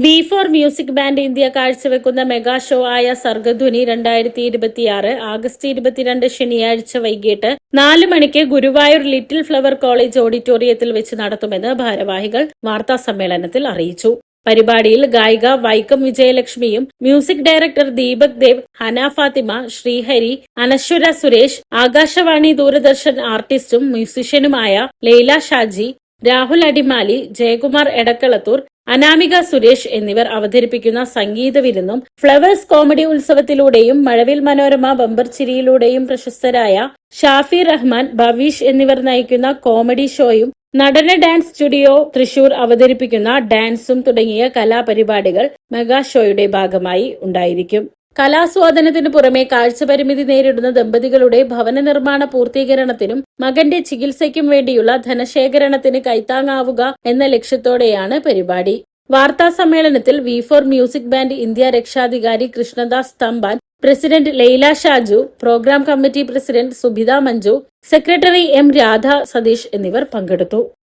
V4 music band India കാഴ്ചവെക്കുന്ന mega show ആയ Sargadhwani 2026 August 22 ശനിയാഴ്ച വൈകിട്ട് 4 മണിക്ക് ഗുരുവായൂർ ലിറ്റിൽ ഫ്ലവർ കോളേജ് ഓഡിറ്റോറിയത്തിൽ വെച്ച് നടത്തുമെന്ന് ഭാരവാഹികൾ വാർത്താസമ്മേളനത്തിൽ അറിയിച്ചു. പരിപാടിയിൽ ഗായിക വൈക്കം വിജയലക്ഷ്മിയും മ്യൂസിക് ഡയറക്ടർ ദീപക് ദേവ്, ഹന ഫാത്തിമ, ശ്രീഹരി, അനശ്വര സുരേഷ്, ആകാശവാണി ദൂരദർശൻ ആർട്ടിസ്റ്റും മ്യൂസിഷ്യനുമായ ലൈല ഷാജി, രാഹുൽ അടിമാലി, ജയകുമാർ എടക്കളത്തൂർ, അനാമിക സുരേഷ് എന്നിവർ അവതരിപ്പിക്കുന്ന സംഗീത വിരുന്നും flowers comedy ഉത്സവത്തിലൂടെയും Mazhavil Manorama bumper ചിരിയിലൂടെയും പ്രശസ്തരായ ഷാഫി റഹ്മാൻ, ഭവീഷ് എന്നിവർ നയിക്കുന്ന കോമഡി ഷോയും നടന ഡാൻസ് സ്റ്റുഡിയോ തൃശൂർ അവതരിപ്പിക്കുന്ന ഡാൻസും തുടങ്ങിയ കലാപരിപാടികൾ മെഗാ ഷോയുടെ ഭാഗമായി ഉണ്ടായിരിക്കും. കലാസ്വാദനത്തിനു പുറമെ കാഴ്ചപരിമിതി നേരിടുന്ന ദമ്പതികളുടെ ഭവന നിർമ്മാണ പൂർത്തീകരണത്തിനും മകന്റെ ചികിത്സയ്ക്കും വേണ്ടിയുള്ള ധനശേഖരണത്തിന് കൈത്താങ്ങാവുക എന്ന ലക്ഷ്യത്തോടെയാണ് പരിപാടി. വാർത്താ സമ്മേളനത്തിൽ V4 മ്യൂസിക് ബാൻഡ് ഇന്ത്യ രക്ഷാധികാരി Krishnadas Thampan, president Laila Shaju, programme committee president Subitha Manju, secretary M Radha Satheesh എന്നിവർ പങ്കെടുത്തു.